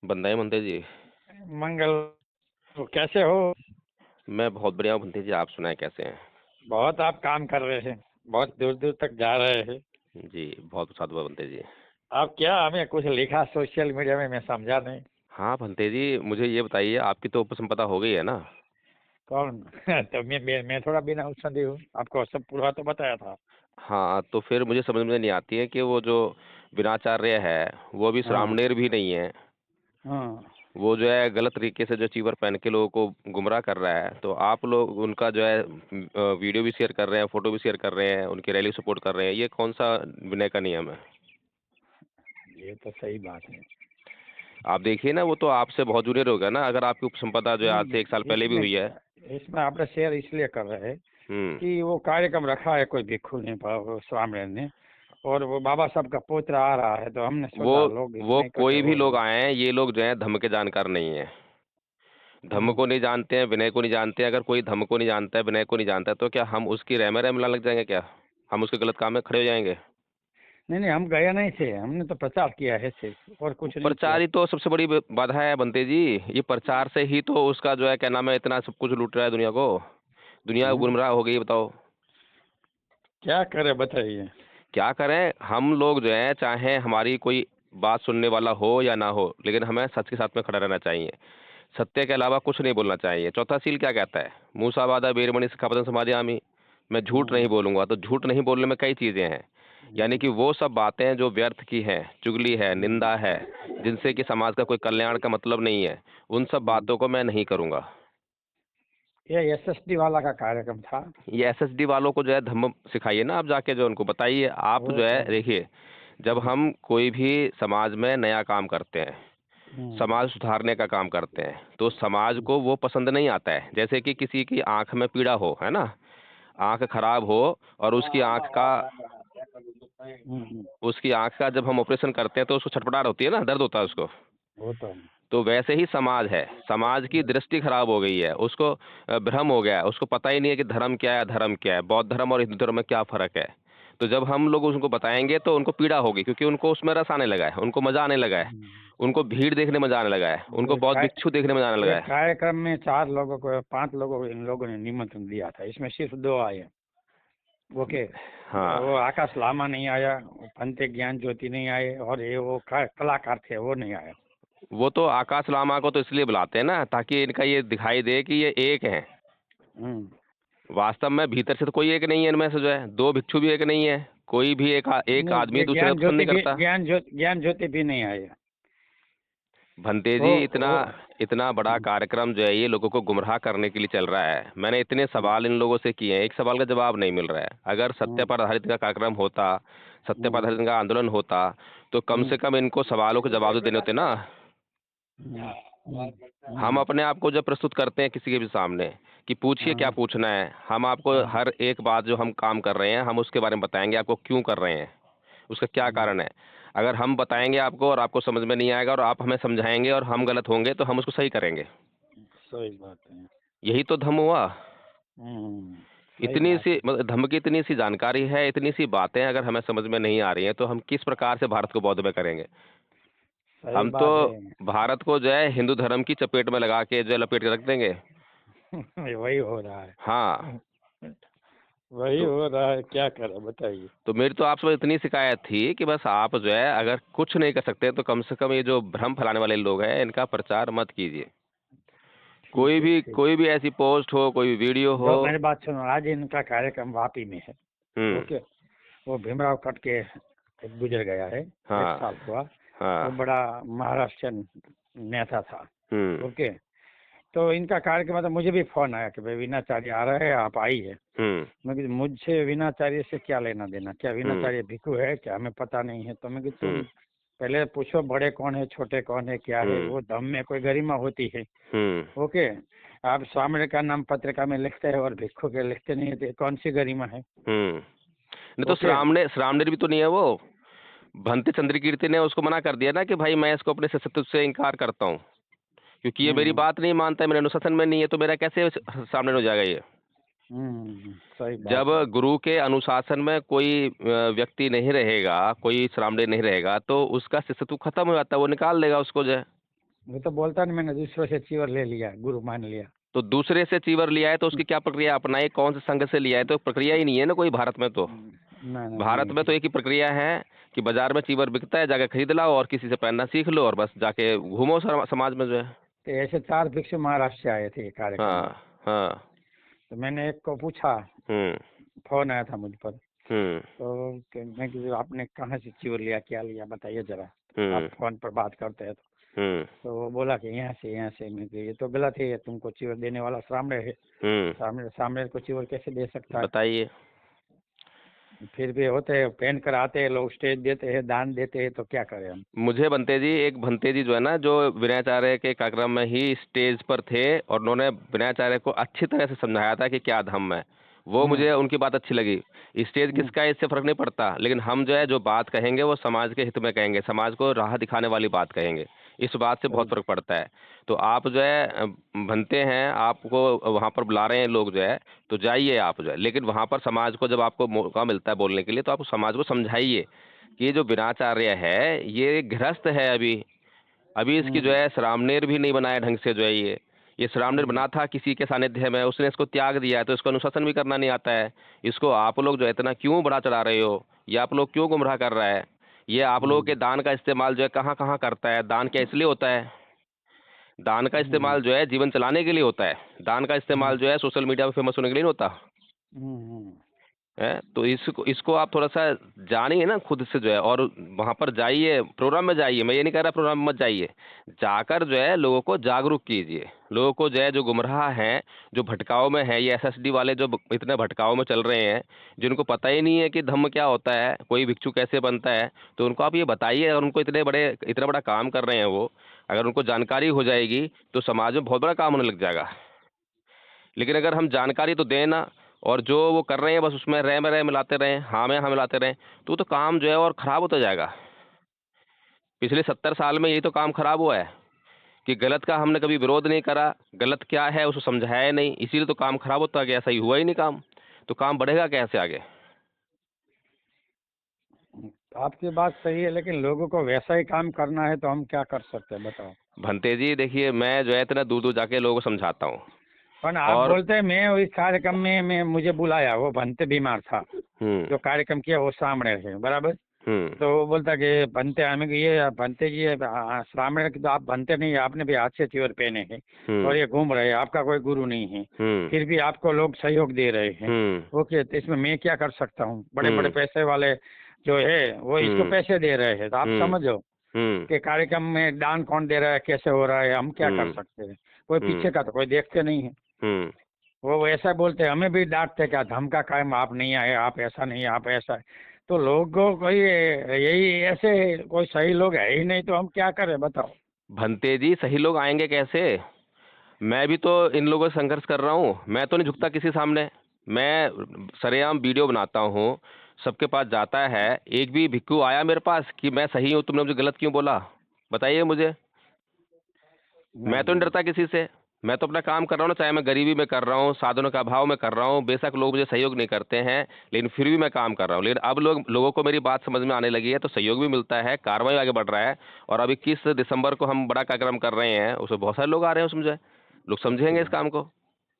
बंदाई बनते जी। मंगल। तो कैसे हो? मैं बहुत बढ़िया हूँ बनते जी, आप सुनाए कैसे हैं? बहुत आप काम कर रहे हैं, बहुत दूर दूर तक जा रहे हैं। जी, बहुत साधु बनते जी। आप क्या हमें कुछ लिखा सोशल मीडिया में, मैं समझा नहीं। हाँ बनते जी, मुझे ये बताइए, आपकी तो उपसंपदा हो गई है ना? कौन? तो मैं थोड़ा बिना उत्संदी हूँ, आपको सब पूरा तो बताया था। हाँ, तो फिर मुझे समझ में नहीं आती है कि वो जो बिनाचार्य है, वो भी हाँ श्रामणेर भी नहीं है। हाँ। वो जो है गलत तरीके से जो चीवर पहन के लोगों को गुमराह कर रहा है, तो आप लोग उनका जो है वीडियो भी शेयर कर रहे हैं, फोटो भी शेयर कर रहे हैं, उनकी रैली सपोर्ट कर रहे हैं। ये कौन सा विनय का नियम है? ये तो सही बात है। आप देखिए ना, वो तो आपसे बहुत जूनियर होगा ना, अगर आपकी उपसंपदा जो है आज से 1 साल पहले भी इसमें हुई है। इसमें आपने शेयर इसलिए कर रहे हैं हम्म। कि वो कार्यक्रम रखा है कोई भिक्खु ने, स्वामी ने, और वो बाबा साहब का पुत्र आ रहा है, तो हमने वो सोचा लोग वो इसमें इकट्ठे कोई भी हो लोग रहे आए हैं, ये लोग जो है धम्म के जानकार नहीं है। धम्म हैं। को नहीं जानते हैं, विनय को नहीं जानते हैं। अगर कोई धम्म को नहीं जानता है, विनय को नहीं जानता है, तो क्या हम उसकी रह में मिलाने लग जाएंगे क्या? हम उसके गलत काम में खड़े हो जाएंगे? नहीं नहीं, हम गए नहीं थे, हमने तो प्रचार किया है सिर्फ, और कुछ नहीं किया। प्रचार ही तो सबसे बड़ी बाधा है बनते जी। ये प्रचार से ही तो उसका जो है क्या नाम है, इतना सब कुछ लूट रहा है दुनिया को। दुनिया हम्म, गुमराह हो गई, बताओ क्या करें बताइए। क्या करें। हम लोग जो है, चाहे हमारी कोई बात सुनने वाला हो या ना हो, लेकिन हमें सच के साथ में खड़ा रहना चाहिए। सत्य के अलावा कुछ नहीं बोलना चाहिए। चौथा सील क्या कहता है? मूसा वादा बेरमणि सिखापतन समाधियामी। मैं झूठ नहीं हम्म, बोलूंगा। तो झूठ नहीं बोलने में कई चीजें हैं। यानी कि वो सब बातें जो व्यर्थ की हैं, चुगली है, हम्म, निंदा है, जिनसे कि समाज का कोई कल्याण का मतलब नहीं है, उन सब हम्म। बातों को मैं नहीं करूंगा। ये एसएसडी वाला का कार्यक्रम था। ये एसएसडी वालों को जो है धम्म सिखाइए ना, आप जाके जो उनको बताइए। आप वो जो है तो देखिए, जब हम्म, हम कोई भी समाज में नया काम करते हैं, हम्म, समाज सुधारने का काम करते हैं, तो समाज हम्म, को वो पसंद नहीं आता है। जैसे कि किसी की आंख में पीड़ा हो, है ना, आंख खराब हो, और हम्म। उसकी आंख का जब हम ऑपरेशन करते हैं तो उसको छटपटाहट होती है ना, दर्द होता है उसको। वो तो तो वैसे ही समाज है, समाज की दृष्टि खराब हो गई है, उसको भ्रम हो गया है, उसको पता ही नहीं है कि धर्म क्या है, धर्म क्या है, बौद्ध धर्म और हिंदू धर्म में क्या फर्क है। तो जब हम लोग उनको बताएंगे तो उनको पीड़ा होगी, क्योंकि उनको उसमें रस आने लगा है, उनको मजा आने लगा है, उनको भीड़ देखने में मजा आने लगा है, उनको ये बौद्ध भिक्षु देखने में मजा आने लगा ये है। कार्यक्रम में 4 लोगों को, 5 लोगों को इन लोगों ने निमंत्रण दिया था, इसमें सिर्फ 2 आए। ओके। हाँ, वो आकाश लामा नहीं आया, वो पंते ज्ञान ज्योति नहीं आए, और ये वो कलाकार थे, वो नहीं आया। वो तो आकाश लामा को तो इसलिए बुलाते हैं ना, ताकि इनका ये दिखाई दे कि ये एक है। हम्म। वास्तव में भीतर से तो कोई एक नहीं है इनमें से, जो है दो भिक्षु भी एक नहीं है, कोई भी एक नहीं, आदमी ये दूसरे का पसंद नहीं करता। ज्ञान ज्योति भी नहीं आए। भंते वो जी, इतना वो इतना बड़ा हम्म, कार्यक्रम जो है, ये लोगों को गुमराह करने के लिए चल रहा है। मैंने इतने हम्म, सवाल इन लोगों से किए हैं, एक सवाल का जवाब नहीं मिल रहा है। अगर सत्य हम्म, पर आधारित इनका कार्यक्रम होता, सत्य पर हम्म, आधारित इनका आंदोलन होता, तो कम हम्म, से कम इनको सवालों के जवाब तो देने होते ना। हम्म, हम्म, हम हम्म, अपने आप को जब प्रस्तुत करते हैं किसी के भी सामने कि पूछिए क्या हाँ, पूछना है, हम आपको हाँ, हर एक बात जो हम काम कर रहे हैं, हम उसके बारे में बताएंगे आपको क्यों कर रहे हैं, उसका क्या हम्म, कारण है। अगर हम बताएंगे आपको और आपको समझ में नहीं आएगा और आप हमें समझाएंगे और हम गलत होंगे, तो हम उसको सही करेंगे। सही बात है। यही तो धम्म हुआ। सही इतनी बात सी है। मतलब धम्म की इतनी सी जानकारी है, इतनी सी बातें अगर हमें समझ में नहीं आ रही हैं, तो हम किस प्रकार से भारत को बौद्ध में करेंगे? सही हम तो बात है। भारत को जो है हिंदू धर्म की चपेट में लगा के जो है लपेट के रख देंगे। वही हो रहा हाँ। है। वही तो हो रहा है, क्या करें बताइए। तो मेरी तो आपसे इतनी शिकायत थी कि बस आप जो है, अगर कुछ नहीं कर सकते तो कम से कम ये जो भ्रम फैलाने वाले लोग हैं, इनका प्रचार मत कीजिए। ठीक है, ठीक। कोई भी ऐसी पोस्ट हो, कोई भी वीडियो हो। जो मेरी बात सुनो, आज इनका कार्यक्रम वापी में है। हम्म। ओके। वो भीमराव कट के गुजर गया है, एक हाँ। साल हुआ। वो हाँ। बड़ा महाराष्ट्रियन नेता था। हम्म। ओके। तो इनका कार्यक्रम, मतलब मुझे भी फोन आया कि भाई वीणाचार्य आ रहे हैं, आप आइए। हम्म। मैं कहा मुझसे वीणाचार्य से क्या लेना देना, क्या हम्म। वीणाचार्य भिक्षु है क्या, हमें पता नहीं है। तो मैं कहा हम्म। तुम पहले पूछो बड़े कौन है, छोटे कौन है, क्या है, हम्म। वो धम्म में कोई गरिमा होती है। हम्म। ओके। आप स्वामी का नाम पत्रिका में लिखते हैं और भिक्षु के लिखते नहीं है, तो ये कौन सी गरिमा है? नहीं तो ओके। श्रामणेर भी तो नहीं है वो। भंते चंद्रकीर्ति ने उसको मना कर दिया ना कि भाई मैं इसको अपने सत्य से इनकार करता हूँ, क्योंकि ये मेरी हम्म, बात नहीं मानता है, मेरे अनुशासन में नहीं है, तो मेरा कैसे सामने हो जाएगा ये? सही जब बात है। गुरु के अनुशासन में कोई व्यक्ति नहीं रहेगा, कोई श्रामणेर नहीं रहेगा, तो उसका शिष्यत्व खत्म हो जाता है, वो निकाल देगा उसको जो है। वो तो बोलता नहीं, मैंने दूसरों से चीवर ले लिया, गुरु मान लिया। तो दूसरे से चीवर लिया है तो उसकी क्या प्रक्रिया अपनाई, कौन से संघ से लिया है, तो प्रक्रिया ही नहीं है ना कोई भारत में। तो ना ना भारत नहीं में तो ठीक। एक ही प्रक्रिया है कि बाजार में चीवर बिकता है, जाके खरीद लाओ और किसी से पहनना सीख लो और बस जाके घूमो समाज में जो है। तो ऐसे 4 भिक्षु महाराष्ट्र से आए थे कार्यक्रम में। हाँ हाँ। तो मैंने एक को पूछा, हम्म फोन आया था मुझ पर, हम्म तो मैं कि आपने कहाँ से चीवर लिया, क्या लिया बताइए जरा, आप हम्म फोन पर बात करते हैं। हम्म तो वो बोला कि यहाँ से यहाँ से। मैं कि ये तो गलत है, ये तुमको चीवर देने वाला सामने है, सामने सामने को चीवर कैसे दे सकता है। बताइए। फिर भी होते हैं, पहन कर आते हैं लोग, स्टेज देते हैं, दान देते हैं, तो क्या करें हम। मुझे भंते जी जो है ना, जो विनयाचार्य के कार्यक्रम में ही स्टेज पर थे और उन्होंने विनयाचार्य को अच्छी तरह से समझाया था कि क्या धम्म है, वो हम्म मुझे उनकी बात अच्छी लगी। स्टेज हम्म किसका है इससे फर्क नहीं पड़ता, लेकिन हम जो है जो बात कहेंगे वो समाज के हित में कहेंगे, समाज को राह दिखाने वाली बात कहेंगे, इस बात से बहुत सही। फर्क पड़ता है। तो आप जो है भंते हैं, आपको वहाँ पर बुला रहे हैं लोग जो है, तो जाइए आप जो है, लेकिन वहाँ पर समाज को जब आपको मौका मिलता है बोलने के लिए तो आप समाज को समझाइए कि ये जो विनाचार्य है ये गृहस्थ है, अभी अभी इसकी जो हम्म है श्रामणेर भी नहीं बनाया ढंग से जो है। ये श्रामणेर हम्म बना था किसी के सानिध्य में, उसने इसको त्याग दिया है, तो इसको अनुशासन भी करना नहीं आता है। इसको आप लोग जो है इतना क्यों बढ़ा चढ़ा रहे हो, ये आप लोग क्यों गुमराह कर रहा है। ये आप लोगों के हम्म दान का इस्तेमाल जो है कहाँ कहाँ करता है, दान क्या इसलिए होता है, दान का हम्म इस्तेमाल जो है जीवन चलाने के लिए होता है, दान का इस्तेमाल हम्म जो है सोशल मीडिया पे फेमस होने के लिए नहीं होता हम्म है। तो इसको इसको आप थोड़ा सा जानिए ना खुद से जो है, और वहाँ पर जाइए, प्रोग्राम में जाइए, मैं ये नहीं कह रहा प्रोग्राम में मत जाइए, जाकर जो है लोगों को जागरूक कीजिए, लोगों को जो है जो गुमराह हैं, जो भटकाव में है, ये एसएसडी वाले जो इतने भटकाव में चल रहे हैं, जिनको पता ही नहीं है कि धम्म क्या होता है, कोई भिक्षु कैसे बनता है, तो उनको आप ये बताइए। और उनको इतना बड़ा काम कर रहे हैं वो, अगर उनको जानकारी हो जाएगी तो समाज में बहुत बड़ा काम होने लग जाएगा। लेकिन अगर हम जानकारी तो दें ना, और जो वो कर रहे हैं बस उसमें रह में रह मिलाते रहें, हाँ में हाँ मिलाते रहें, तो काम जो है और ख़राब होता जाएगा। पिछले 70 साल में यही तो काम खराब हुआ है कि गलत का हमने कभी विरोध नहीं करा, गलत क्या है उसको समझाया नहीं, इसीलिए तो काम खराब होता गया, सही हुआ ही नहीं काम, तो काम बढ़ेगा कैसे आगे। आपकी बात सही है, लेकिन लोगों को वैसा ही काम करना है तो हम क्या कर सकते हैं बताओ। भंते जी देखिए, मैं जो है इतना दूर दूर जाके लोगों को समझाता हूँ। पर आप और बोलते हैं, मैं इस कार्यक्रम में मैं मुझे बुलाया, वो भंते बीमार था, हम्म जो कार्यक्रम किया वो सामने है बराबर। हम्म तो वो बोलता कि भंते हमें कि ये भंते जी ये सामने की तो आप भंते नहीं, आपने भी हाथ से चीवर पहने हैं हम्म और ये घूम रहे हैं, आपका कोई गुरु नहीं है, हम्म फिर भी आपको लोग सहयोग दे रहे हैं। हम्म ओके, तो इसमें मैं क्या कर सकता हूँ, बड़े बड़े हम्म पैसे वाले जो है वो इसको हम्म पैसे दे रहे हैं, तो आप हम्म समझो हम्म कि कार्यक्रम में दान कौन दे रहा है, कैसे हो रहा है, हम क्या कर हम्म सकते हैं। कोई हम्म पीछे का तो कोई देखते नहीं है। हम्म वो ऐसा बोलते हैं, हमें भी डांटते, क्या धमका कायम, आप नहीं आए, आप ऐसा नहीं, आप ऐसा है। तो लोगों को यही ऐसे कोई सही लोग है ही नहीं, तो हम क्या करें बताओ। भंते जी सही लोग आएंगे कैसे, मैं भी तो इन लोगों से संघर्ष कर रहा हूँ, मैं तो नहीं झुकता किसी सामने। मैं सरेआम वीडियो बनाता हूँ, सबके पास जाता है, एक भी भिक्खु आया मेरे पास कि मैं सही हूँ, तुमने मुझे गलत क्यों बोला, बताइए मुझे। मैं नहीं तो नहीं नहीं। डरता किसी से, मैं तो अपना काम कर रहा हूँ ना, चाहे मैं गरीबी में कर रहा हूँ, साधनों का अभाव में कर रहा हूँ, बेशक लोग मुझे सहयोग नहीं करते हैं, लेकिन फिर भी मैं काम कर रहा हूँ। लेकिन अब लोगों को मेरी बात समझ में आने लगी है, तो सहयोग भी मिलता है, कार्रवाई आगे बढ़ रहा है। और अब 21 दिसंबर को हम बड़ा कार्यक्रम कर रहे हैं, उसमें बहुत सारे लोग आ रहे हैं, उसमें जो है लोग अच्छी समझेंगे इस बात, काम को।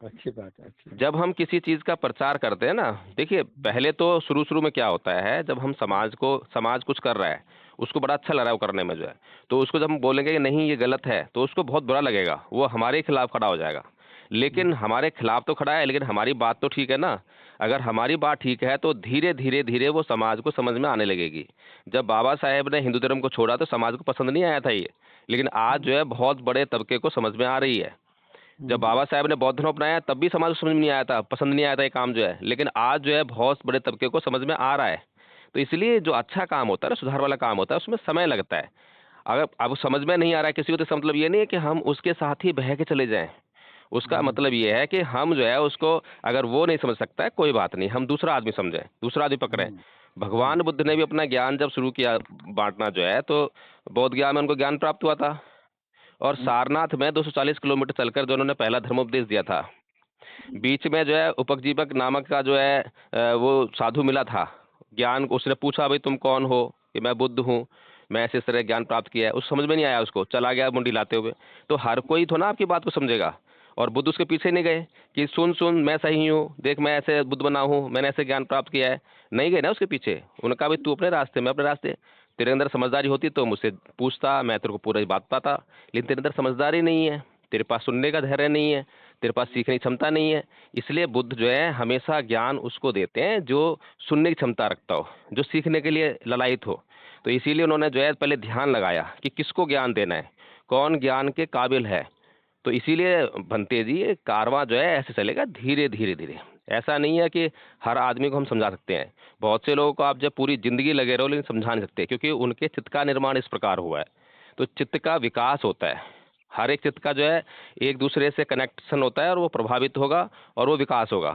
अच्छी बात है, अच्छी बात। जब हम किसी चीज़ का प्रचार करते हैं ना, देखिए पहले तो शुरू शुरू में क्या होता है, जब हम समाज कुछ कर रहा है, उसको बड़ा अच्छा लग रहा है वो करने में जो है, तो उसको जब हम बोलेंगे कि नहीं ये गलत है, तो उसको बहुत बुरा लगेगा, वो हमारे खिलाफ खड़ा हो जाएगा। लेकिन हमारे खिलाफ तो खड़ा है, लेकिन हमारी बात तो ठीक है ना। अगर हमारी बात ठीक है तो धीरे धीरे धीरे वो समाज को समझ में आने लगेगी। जब बाबा साहेब ने हिंदू धर्म को छोड़ा तो समाज को पसंद नहीं आया था ये, लेकिन आज जो है बहुत बड़े तबके को समझ में आ रही है। जब हम्म, बाबा साहब ने बौद्ध धर्म अपनाया तब भी समाज को समझ में नहीं आया था, पसंद नहीं आया था ये काम जो है, लेकिन आज जो है बहुत बड़े तबके को समझ में आ रहा है। तो इसलिए जो अच्छा काम होता है ना, सुधार वाला काम होता है, उसमें समय लगता है। अगर अब समझ में नहीं आ रहा है किसी को, तो इसका मतलब ये नहीं है कि हम उसके साथ ही बह के चले जाएं। उसका हम्म, मतलब ये है कि हम जो है उसको, अगर वो नहीं समझ सकता है कोई बात नहीं, हम दूसरा आदमी समझें, दूसरा आदमी पकड़ें। हम्म, भगवान बुद्ध ने भी अपना ज्ञान जब शुरू किया बांटना जो है, तो बौद्ध ज्ञान में उनको ज्ञान प्राप्त हुआ था। और हम्म, सारनाथ में 240 किलोमीटर चलकर जो उन्होंने पहला धर्मोपदेश दिया था, बीच में जो है उपजीवक नामक का जो है वो साधु मिला था, ज्ञान उसने पूछा भाई तुम कौन हो, कि मैं बुद्ध हूँ। मैं ऐसे इस तरह ज्ञान प्राप्त किया है, उस समझ में नहीं आया, उसको चला गया मुंडी लाते हुए। तो हर कोई तो ना आपकी बात को समझेगा। और बुद्ध उसके पीछे नहीं गए कि सुन सुन मैं सही हूँ, देख मैं ऐसे बुद्ध बना हूँ, मैंने ऐसे ज्ञान प्राप्त किया है। नहीं गए ना उसके पीछे। उनका भी तू अपने रास्ते, मैं अपने रास्ते। तेरे अंदर समझदारी होती तो मुझसे पूछता, मैं तेरे को पूरी बात बताता। लेकिन तेरे अंदर समझदारी नहीं है, तेरे पास सुनने का धैर्य नहीं है, तेरे पास सीखने की क्षमता नहीं है। इसलिए बुद्ध जो है हमेशा ज्ञान उसको देते हैं जो सुनने की क्षमता रखता हो, जो सीखने के लिए ललायित हो। तो इसीलिए उन्होंने जो है पहले ध्यान लगाया कि किसको ज्ञान देना है, कौन ज्ञान के काबिल है। तो इसीलिए भंते जी ये कारवां जो है ऐसे चलेगा, धीरे धीरे धीरे। ऐसा नहीं है कि हर आदमी को हम समझा सकते हैं। बहुत से लोगों को आप जब पूरी जिंदगी लगे रहो लेकिन समझा नहीं सकते, क्योंकि उनके चित्त का निर्माण इस प्रकार हुआ है। तो चित्त का विकास होता है, हर एक चित्त का जो है एक दूसरे से कनेक्शन होता है और वो प्रभावित होगा और वो विकास होगा।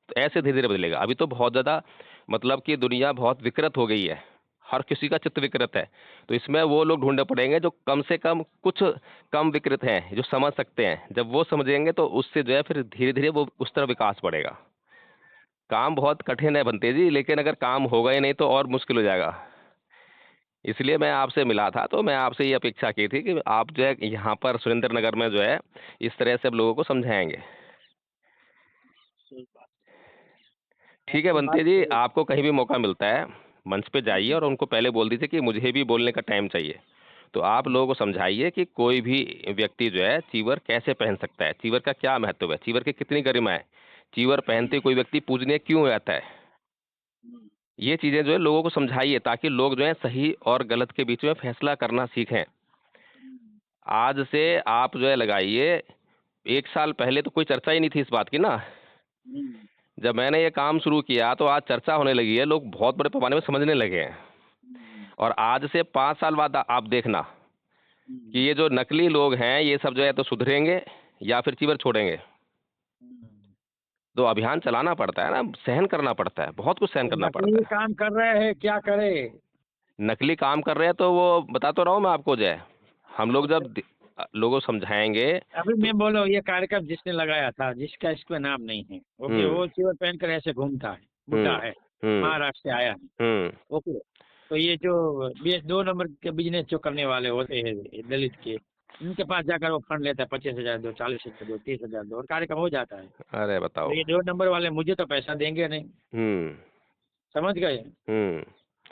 तो ऐसे धीरे धीरे बदलेगा। अभी तो बहुत ज़्यादा मतलब कि दुनिया बहुत विकृत हो गई है, हर किसी का चित्त विकृत है। तो इसमें वो लोग ढूंढने पड़ेंगे जो कम से कम कुछ कम विकृत हैं, जो समझ सकते हैं। जब वो समझेंगे तो उससे जो है फिर धीरे धीरे वो उस तरह विकास बढ़ेगा। काम बहुत कठिन है बनते जी, लेकिन अगर काम होगा ही नहीं तो और मुश्किल हो जाएगा। इसलिए मैं आपसे मिला था, तो मैं आपसे ये अपेक्षा की थी कि आप जो है यहाँ पर सुरेंद्र नगर में जो है इस तरह से अब लोगों को समझाएंगे। सही बात। ठीक है आपकी बात बंते जी, सही है। आपको कहीं भी मौका मिलता है मंच पे जाइए और उनको पहले बोल दीजिए कि मुझे भी बोलने का टाइम चाहिए। तो आप लोगों को समझाइए कि कोई भी व्यक्ति जो है चीवर कैसे पहन सकता है, चीवर का क्या महत्व है, चीवर की कितनी गरिमा है, चीवर पहनते कोई व्यक्ति पूजनीय क्यों रहता है। ये चीज़ें जो है लोगों को समझाइए ताकि लोग जो है सही और गलत के बीच में फैसला करना सीखें। आज से आप जो है लगाइए, 1 साल पहले तो कोई चर्चा ही नहीं थी इस बात की ना। जब मैंने ये काम शुरू किया तो आज चर्चा होने लगी है, लोग बहुत बड़े पैमाने में समझने लगे हैं। और आज से 5 साल बाद आप देखना कि ये जो नकली लोग हैं ये सब जो है तो सुधरेंगे या फिर चीवर छोड़ेंगे। तो अभियान चलाना पड़ता है ना, सहन करना पड़ता है, बहुत कुछ सहन तो करना नकली पड़ता है। काम कर रहे हैं, क्या करे। नकली काम कर रहे हैं तो वो बता तो रहा हूँ मैं आपको, जो है हम लोग जब लोगों को समझाएंगे अभी तो। मैं बोलो, ये कार्यक्रम जिसने लगाया था, जिसका इस पे नाम नहीं है, ओके, हम्म। वो चीवर पहन कर ऐसे घूमता है, बुड्ढा हम्म। है, हम्म। महाराष्ट्र से आया है, हम्म। ओके। तो ये जो 2 नंबर के बिजनेस जो करने वाले होते हैं दलित के, इनके पास जाकर वो फंड लेता है, 25,000 दो, 40,000 दो, 30,000 दो, और कार्यक्रम हो जाता है। अरे तो बताओ। ये 2 नंबर वाले मुझे तो पैसा देंगे नहीं, हम्म। समझ गए। हम्म।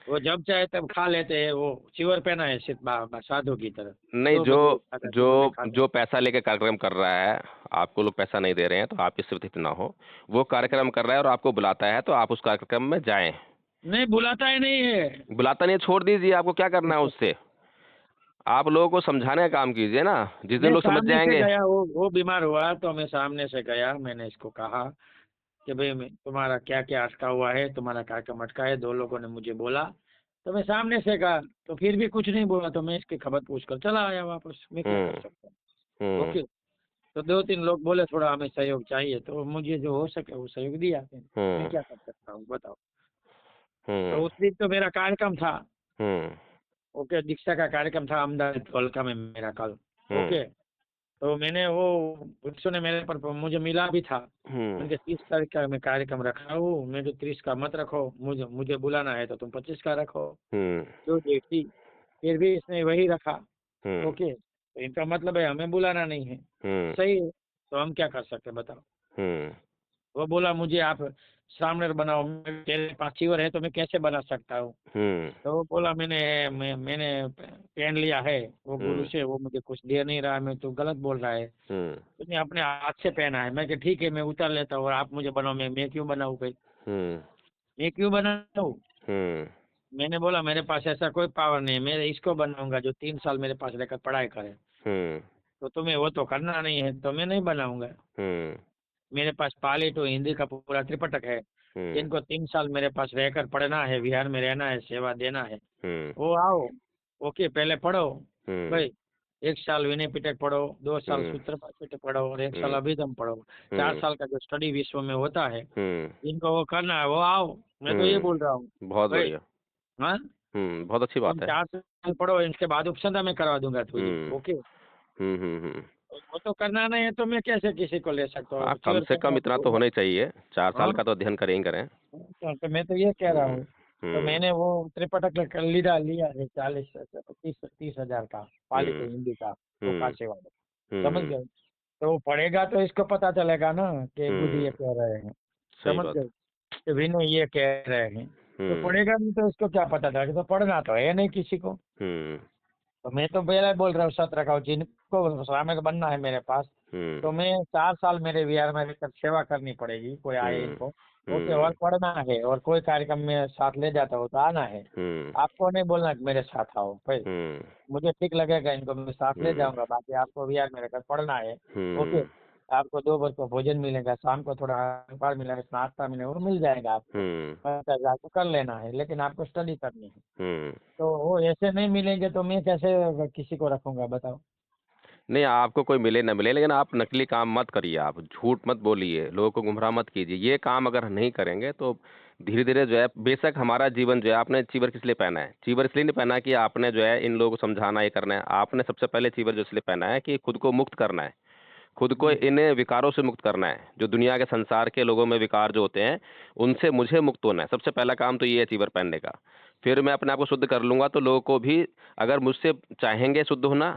वो जब चाहे तब खा लेते हैं, वो चिवर पहना है सिर्फ साधु की तरह। नहीं, 2 बजे खाता है, जो 2 बजे खाता जो पैसा लेके कार्यक्रम कर रहा है, आपको लोग पैसा नहीं दे रहे हैं तो आप इससे व्यथित ना हो। वो कार्यक्रम कर रहा है और आपको बुलाता है तो आप उस कार्यक्रम में जाएं। है। नहीं, बुलाता ही नहीं है। बुलाता नहीं है, छोड़ दीजिए, आपको क्या करना है उससे। आप लोगों को समझाने का काम कीजिए ना, जिस दिन मैं लोग समझ सामने से जाएंगे। गया, वो बीमार हुआ तो मैं सामने से गया, मैंने इसको कहा कि भाई तुम्हारा क्या क्या अटका हुआ है, तुम्हारा कार्यक्रम अटका है। 2 लोगों ने मुझे बोला, तो मैं सामने से कहा, तो फिर भी कुछ नहीं बोला, तो मैं इसकी खबर पूछ कर चला आया वापस। मैं क्या कर हम्म। सकता हूँ, हम्म। ओके। तो 2-3 लोग बोले थोड़ा हमें सहयोग चाहिए, तो मुझे जो हो सके वो सहयोग दिया। मैं हम्म। क्या कर सकता हूँ, बताओ। हम्म। तो उस दिन तो मेरा कार्यक्रम था, हम्म। ओके, दीक्षा का कार्यक्रम था अहमदाबाद कोलका में मेरा कल, हम्म। ओके। तो मैंने वो, बच्चों ने मेरे पर मुझे मिला भी था, हम्म। उनके 30 तारीख का मैं कार्यक्रम रखा हूँ। मैं जो 30 का मत रखो, मुझे मुझे बुलाना है तो तुम 25 का रखो, हम्म। जो डेट थी। फिर भी इसने वही रखा, हम्म। ओके। तो इनका मतलब है हमें बुलाना नहीं है, हम्म। सही है। तो हम क्या कर सकते हैं, बताओ। हम्म। वो बोला मुझे आप सामने बनाओ, तेरे पास चीवर है तो मैं कैसे बना सकता हूँ। हम्म। तो वो बोला मैंने पहन लिया है वो गुरु हम्म। से, वो मुझे कुछ दे नहीं रहा है, मैं तो गलत बोल रहा है। हम्म। तुमने अपने हाथ से पहना है। मैं कि ठीक है, मैं उतार लेता हूँ और आप मुझे बनाओ। मैं क्यों बनाऊँ भाई, हम्म। मैं क्यों बनाऊँ। हम्म। मैंने बोला मेरे पास ऐसा कोई पावर नहीं है, मैं इसको बनाऊंगा जो 3 साल मेरे पास रहकर पढ़ाई करे। हम्म। तो तुम्हें वो तो करना नहीं है, तो मैं नहीं बनाऊंगा। हम्म। मेरे पास पाली टू हिंदी का पूरा त्रिपिटक है, हम्म। जिनको 3 साल मेरे पास रहकर पढ़ना है, बिहार में रहना है, सेवा देना है, हम्म। वो आओ, ओके। पहले पढ़ो हम्म। भाई, 1 साल विनय पिटक पढ़ो, 2 साल हम्म। सूत्र पिटक पढ़ो, और 1 साल हम्म। अभिधम पढ़ो। चार हम्म। साल का जो स्टडी विश्व में होता है, हम्म। जिनको वो करना है वो आओ। मैं तो ये बोल रहा हूँ बहुत भाई। बढ़िया। हाँ, बहुत अच्छी तुम बात है। 4 साल पढ़ो, इसके बाद उपसंदा मैं करवा दूंगा तुझे, हम्म। ओके। हम्म। वो तो करना नहीं है तो मैं कैसे किसी को ले सकता हाँ, हूँ, कम चिवर से कम इतना तो पहना। होना ही चाहिए, 4 साल हाँ, का तो अध्ययन करें ही करें। तो मैं तो ये कह रहा हम्म। हूँ। तो हम्म मैंने वो त्रिपिटक लिया लिया है 40 30 30 हजार का, पाली हम्म हिंदी का, वो हम्म काशी वाले, समझ हम्म गए। तो वो पढ़ेगा तो इसको पता चलेगा ना कि गुरु ये हम्म कह रहे हैं, सही समझ बात। गए, कि विनय ये कह रहे हैं। तो हम्म पढ़ेगा नहीं तो इसको क्या पता चलेगा, तो पढ़ना तो है नहीं किसी को। हम्म तो मैं तो पहले बोल रहा हूँ सत रखा हूँ, जिनको श्रामिक बनना है मेरे पास, हम्म तो मैं 4 साल मेरे विहार में रहकर सेवा करनी पड़ेगी, कोई आए हम्म इनको, ओके, हम्म और पढ़ना है, और कोई कार्यक्रम में साथ ले जाता हो तो आना है। हम्म आपको नहीं बोलना कि मेरे साथ आओ भाई, हम्म मुझे ठीक लगेगा इनको मैं साथ ले हम्म जाऊंगा, बाकी आपको विहार में रहकर पढ़ना है। ओके, हम्म आपको 2 बार को भोजन मिलेगा, शाम को थोड़ा अखबार मिलेगा, नाश्ता मिलेगा, वो मिल जाएगा आपको, हम्म 50,000 को कर लेना है, लेकिन आपको स्टडी करनी है। हम्म तो वो ऐसे नहीं मिलेंगे तो मैं कैसे किसी को रखूंगा बताओ। नहीं, आपको कोई मिले ना मिले, लेकिन आप नकली काम मत करिए, आप झूठ मत बोलिए, लोगों को गुमराह मत कीजिए। ये काम अगर नहीं करेंगे तो धीरे धीरे जो है, बेशक हमारा जीवन जो है, आपने चीवर किस लिए पहना है? चीवर इसलिए नहीं पहना कि आपने जो है इन लोगों को समझाना, ये करना है। आपने सबसे पहले चीवर जो इसलिए पहना है कि खुद को मुक्त करना है, खुद को हम्म, इन विकारों से मुक्त करना है। जो दुनिया के संसार के लोगों में विकार जो होते हैं, उनसे मुझे मुक्त होना है। सबसे पहला काम तो ये है चीवर पहनने का। फिर मैं अपने आप को शुद्ध कर लूंगा तो लोगों को भी, अगर मुझसे चाहेंगे शुद्ध होना